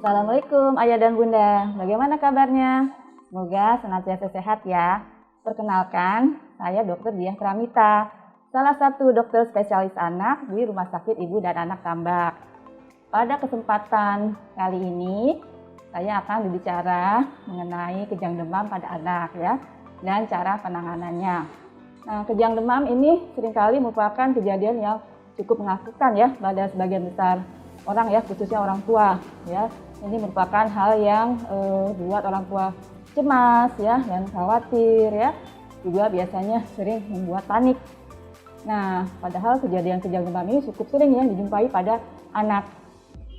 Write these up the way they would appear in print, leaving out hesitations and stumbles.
Assalamualaikum Ayah dan Bunda, bagaimana kabarnya? Semoga senantiasa sehat ya. Perkenalkan, saya Dr. Diah Pramita, salah satu dokter spesialis anak di Rumah Sakit Ibu dan Anak Tambak. Pada kesempatan kali ini, saya akan berbicara mengenai kejang demam pada anak ya, dan cara penanganannya. Nah, kejang demam ini seringkali merupakan kejadian yang cukup menakutkan ya pada sebagian besar orang ya, khususnya orang tua ya. Ini merupakan hal yang buat orang tua cemas ya dan khawatir ya. Juga biasanya sering membuat panik. Nah, padahal kejadian kejang demam ini cukup sering ya dijumpai pada anak.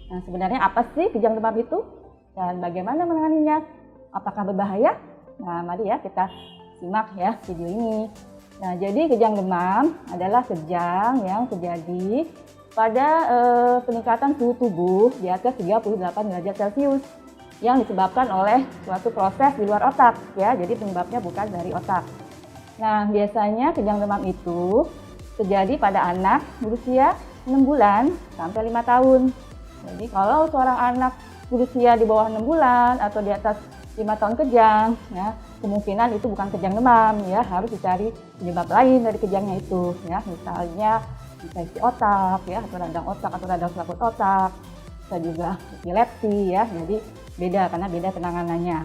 Nah, sebenarnya apa sih kejang demam itu dan bagaimana menanganinya? Apakah berbahaya? Nah, mari ya kita simak ya video ini. Nah, jadi kejang demam adalah kejang yang terjadi pada peningkatan suhu tubuh di atas 38 derajat Celcius yang disebabkan oleh suatu proses di luar otak ya. Jadi penyebabnya bukan dari otak. Nah, biasanya kejang demam itu terjadi pada anak berusia 6 bulan sampai 5 tahun. Jadi kalau seorang anak berusia di bawah 6 bulan atau di atas 5 tahun kejang ya, kemungkinan itu bukan kejang demam ya, harus dicari penyebab lain dari kejangnya itu ya, misalnya infeksi otak ya, atau radang otak atau radang selaput otak, bisa juga epilepsi ya. Jadi beda karena beda penanganannya.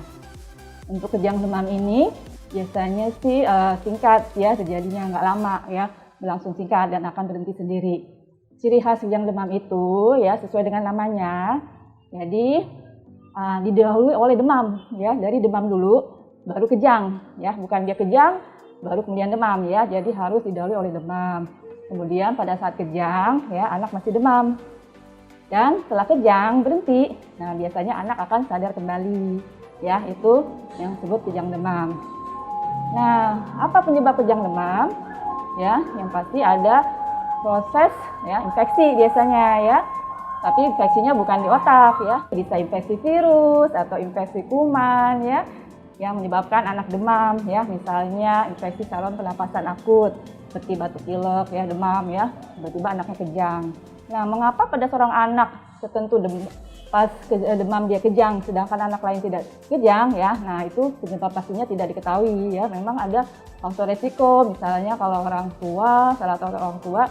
Untuk kejang demam ini biasanya sih singkat ya, terjadinya nggak lama ya, berlangsung singkat dan akan berhenti sendiri. Ciri khas kejang demam itu ya sesuai dengan namanya, jadi didahului oleh demam ya, dari demam dulu baru kejang ya, bukan dia kejang baru kemudian demam ya, jadi harus didahului oleh demam. Kemudian pada saat kejang ya anak masih demam dan setelah kejang berhenti, nah biasanya anak akan sadar kembali ya, itu yang disebut kejang demam. Nah, apa penyebab kejang demam? Ya, yang pasti ada proses ya infeksi biasanya ya. Tapi infeksinya bukan di otak ya, bisa infeksi virus atau infeksi kuman ya, yang menyebabkan anak demam ya, misalnya infeksi saluran pernapasan akut seperti batuk pilek ya, demam ya, tiba-tiba anaknya kejang. Nah, mengapa pada seorang anak tertentu pas demam dia kejang, sedangkan anak lain tidak kejang ya? Nah, itu penyebab pastinya tidak diketahui ya. Memang ada faktor resiko, misalnya kalau orang tua, salah satu orang tua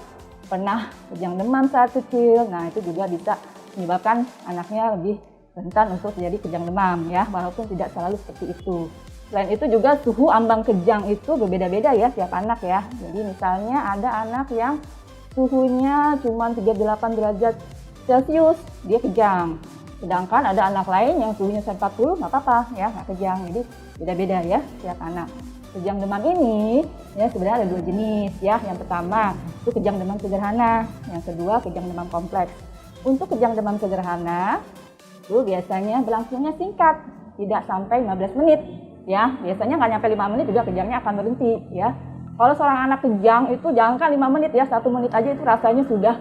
pernah kejang demam saat kecil, nah itu juga bisa menyebabkan anaknya lebih rentan untuk terjadi kejang demam ya, walaupun tidak selalu seperti itu. Selain itu juga suhu ambang kejang itu berbeda-beda ya tiap anak ya. Jadi misalnya ada anak yang suhunya cuma 38 derajat Celcius, dia kejang. Sedangkan ada anak lain yang suhunya 40, nggak apa-apa ya, nggak kejang. Jadi beda-beda ya tiap anak. Kejang demam ini ya sebenarnya ada dua jenis ya. Yang pertama itu kejang demam sederhana, yang kedua kejang demam kompleks. Untuk kejang demam sederhana itu biasanya berlangsungnya singkat, tidak sampai 15 menit ya. Biasanya nggak nyampe 5 menit juga kejangnya akan berhenti ya. Kalau seorang anak kejang itu jangankan 5 menit ya, 1 menit aja itu rasanya sudah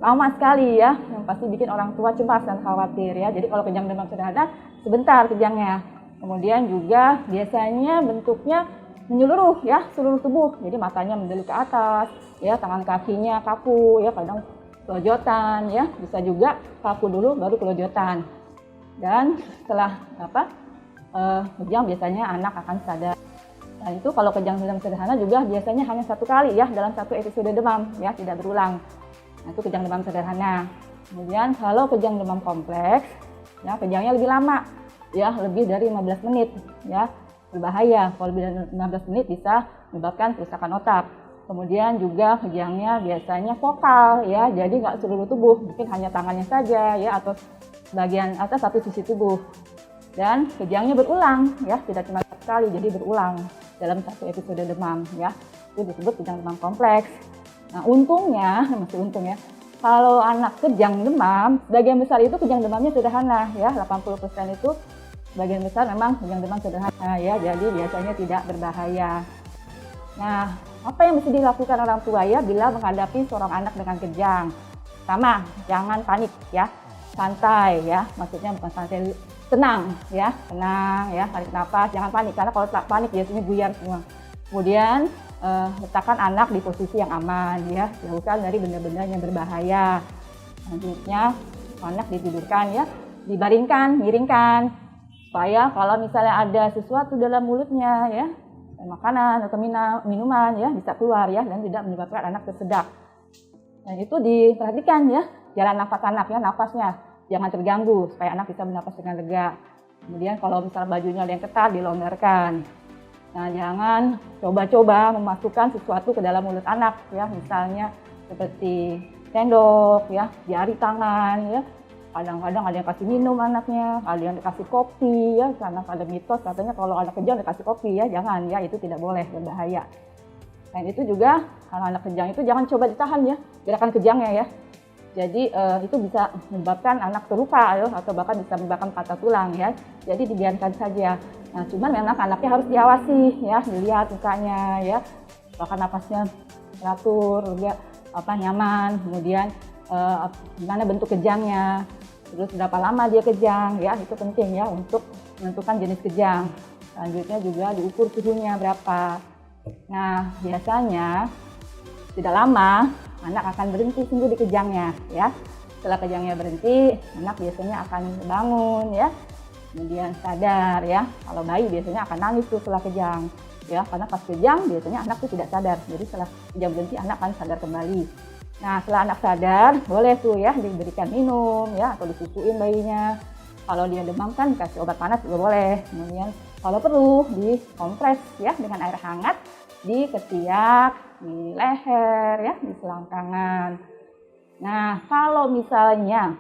lama sekali ya, yang pasti bikin orang tua cemas dan khawatir ya. Jadi kalau kejang demam sederhana sebentar kejangnya. Kemudian juga biasanya bentuknya menyeluruh ya, seluruh tubuh. Jadi matanya mendelik ke atas, ya, tangan kakinya kaku, ya, kadang kelojotan, ya, bisa juga kaku dulu baru kelojotan. Dan setelah kejang biasanya anak akan sadar. Nah, itu kalau kejang demam sederhana juga biasanya hanya 1 kali ya dalam 1 episode demam, ya, tidak berulang. Nah, itu kejang demam sederhana. Kemudian kalau kejang demam kompleks, ya, kejangnya lebih lama. Ya, lebih dari 15 menit ya, berbahaya. Kalau lebih dari 15 menit bisa menyebabkan kerusakan otak. Kemudian juga kejangnya biasanya vokal ya, jadi nggak seluruh tubuh, mungkin hanya tangannya saja ya, atau bagian atas satu sisi tubuh. Dan kejangnya berulang ya, tidak cuma sekali, jadi berulang dalam 1 episode demam ya. Itu disebut kejang demam kompleks. Nah, untungnya, masih untung ya, kalau anak kejang demam, sebagian besar itu kejang demamnya sederhana ya, 80% itu sebagian besar memang kejang demam sederhana ya, jadi biasanya tidak berbahaya. Nah, apa yang mesti dilakukan orang tua ya bila menghadapi seorang anak dengan kejang? Pertama, jangan panik ya, santai ya, maksudnya bukan santai, tenang ya, tarik nafas, jangan panik, karena kalau tak panik biasanya buyar semua. Kemudian letakkan anak di posisi yang aman ya, jauhkan dari benda-benda yang berbahaya. Selanjutnya anak ditidurkan ya, dibaringkan, miringkan, supaya kalau misalnya ada sesuatu dalam mulutnya ya, makanan atau minuman ya, bisa keluar ya dan tidak menyebabkan anak tersedak. Dan itu diperhatikan ya, jalan nafas anak ya, nafasnya jangan terganggu supaya anak bisa bernafas dengan lega. Kemudian kalau misalnya bajunya ada yang ketat, dilonggarkan. Nah, jangan coba-coba memasukkan sesuatu ke dalam mulut anak ya, misalnya seperti sendok ya, jari tangan ya. Kadang-kadang ada yang kasih minum anaknya, ada yang dikasih kopi ya, karena ada mitos katanya kalau anak kejang dikasih kopi ya, jangan ya, itu tidak boleh, berbahaya. Dan itu juga kalau anak kejang itu jangan coba ditahan ya, gerakan kejangnya ya. Jadi itu bisa menyebabkan anak terluka ya, atau bahkan bisa menyebabkan patah tulang ya. Jadi dibiarkan saja. Nah, cuman memang anaknya harus diawasi ya, dilihat mukanya ya, bahkan napasnya teratur, juga nyaman, kemudian gimana bentuk kejangnya, terus berapa lama dia kejang ya, itu penting ya untuk menentukan jenis kejang. Selanjutnya juga diukur suhunya berapa. Nah, biasanya tidak lama anak akan berhenti sungguh di kejangnya ya. Setelah kejangnya berhenti, anak biasanya akan bangun ya, kemudian sadar ya. Kalau bayi biasanya akan nangis tuh setelah kejang ya, karena pas kejang biasanya anak tuh tidak sadar. Jadi setelah kejang berhenti anak akan sadar kembali. Nah, setelah anak sadar boleh tuh ya diberikan minum ya, atau disusuin bayinya. Kalau dia demam kan dikasih obat panas juga boleh. Kemudian kalau perlu dikompres ya dengan air hangat di ketiak, di leher ya, di selangkangan. Nah, kalau misalnya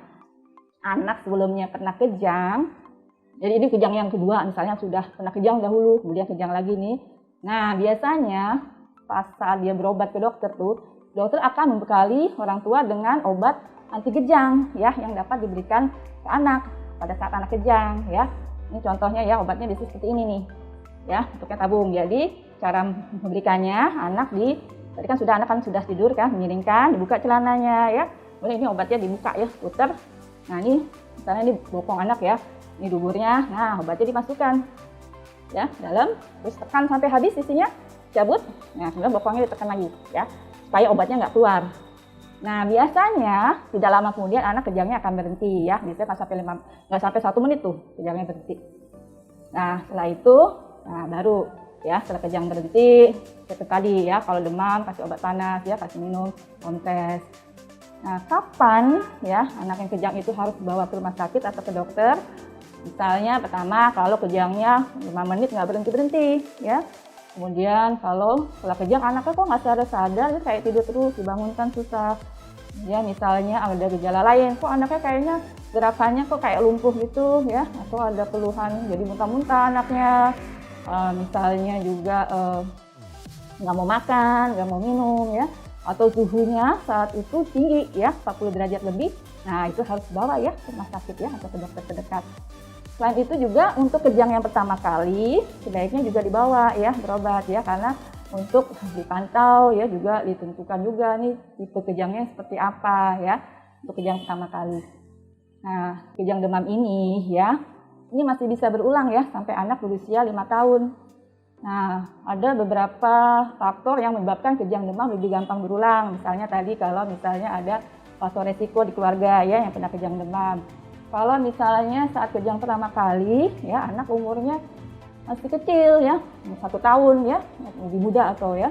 anak sebelumnya pernah kejang, jadi ini kejang yang kedua, misalnya sudah pernah kejang dahulu, kemudian kejang lagi nih. Nah, biasanya pas saat dia berobat ke dokter tuh, dokter akan membekali orang tua dengan obat anti kejang ya, yang dapat diberikan ke anak pada saat anak kejang ya. Ini contohnya ya, obatnya bisa seperti ini nih ya, bentuknya tabung. Jadi cara memberikannya, tadi kan anak kan sudah tidur kan, miringkan, dibuka celananya ya. Kemudian ini obatnya dibuka ya, puter. Nah, ini misalnya ini bokong anak ya, ini duburnya. Nah, obatnya dimasukkan ya dalam, terus tekan sampai habis isinya, cabut. Nah, kemudian bokongnya ditekan lagi ya, supaya obatnya nggak keluar. Nah, biasanya tidak lama kemudian anak kejangnya akan berhenti ya, biasanya nggak sampai 1 menit tuh kejangnya berhenti. Nah, setelah itu, nah baru ya, setelah kejang berhenti, seperti tadi ya, kalau demam kasih obat panas ya, kasih minum, kompres. Nah, kapan ya anak yang kejang itu harus dibawa ke rumah sakit atau ke dokter? Misalnya pertama, kalau kejangnya 5 menit nggak berhenti-berhenti ya. Kemudian kalau setelah kejang anaknya kok nggak sadar-sadar, kayak tidur terus, dibangunkan susah. Ya, misalnya ada gejala lain, kok anaknya kayaknya gerakannya kok kayak lumpuh gitu ya, atau ada keluhan jadi muntah-muntah anaknya. Misalnya juga nggak mau makan, nggak mau minum ya, atau suhunya saat itu tinggi ya, 40 derajat lebih. Nah, itu harus bawa ya ke rumah sakit ya, atau ke dokter terdekat. Selain itu juga untuk kejang yang pertama kali sebaiknya juga dibawa ya berobat ya, karena untuk dipantau ya, juga ditentukan juga nih tipe kejangnya seperti apa ya untuk kejang pertama kali. Nah, kejang demam ini ya, ini masih bisa berulang ya sampai anak berusia 5 tahun. Nah, ada beberapa faktor yang menyebabkan kejang demam lebih gampang berulang. Misalnya tadi kalau misalnya ada faktor resiko di keluarga ya yang pernah kejang demam. Kalau misalnya saat kejang pertama kali ya, anak umurnya masih kecil ya, 1 tahun ya, lebih muda atau ya.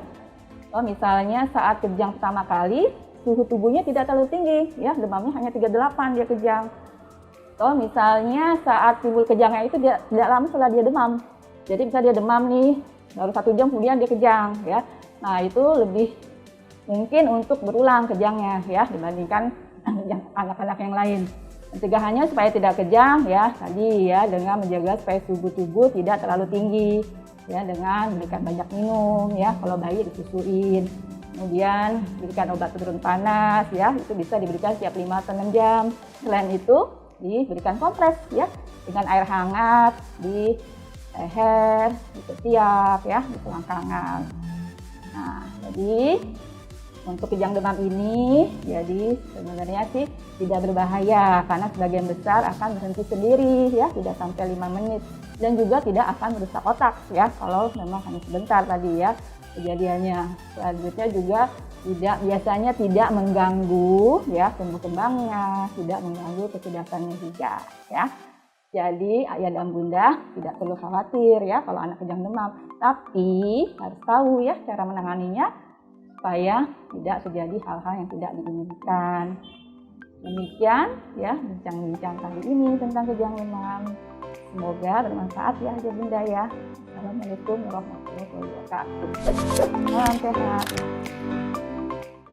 Kalau misalnya saat kejang pertama kali suhu tubuhnya tidak terlalu tinggi ya, demamnya hanya 38 dia kejang. Kalau misalnya saat timbul kejangnya itu dia tidak lama setelah dia demam. Jadi bisa dia demam nih, baru 1 jam kemudian dia kejang ya. Nah, itu lebih mungkin untuk berulang kejangnya ya dibandingkan anak-anak yang lain. Pencegahannya supaya tidak kejang ya tadi ya, dengan menjaga supaya suhu tubuh tidak terlalu tinggi ya, dengan memberikan banyak minum ya, kalau bayi disusuin. Kemudian berikan obat penurun panas ya, itu bisa diberikan setiap 5 atau 6 jam. Selain itu diberikan kompres ya dengan air hangat di leher, di ketiak ya, di selangkangan. Nah, jadi untuk kejang demam ini jadi sebenarnya sih tidak berbahaya karena sebagian besar akan berhenti sendiri ya, tidak sampai 5 menit, dan juga tidak akan merusak otak ya kalau memang hanya sebentar tadi ya. kejadiannya. Selanjutnya juga biasanya tidak mengganggu ya tumbuh kembangnya, tidak mengganggu kecerdasannya juga ya. Jadi ayah dan bunda tidak perlu khawatir ya kalau anak kejang demam, tapi harus tahu ya cara menanganinya supaya tidak terjadi hal-hal yang tidak diinginkan. Demikian ya bincang-bincang kali ini tentang kejang demam. Semoga bermanfaat ya ayah bunda ya. Assalamualaikum warahmatullahi wabarakatuh. Salam sehat.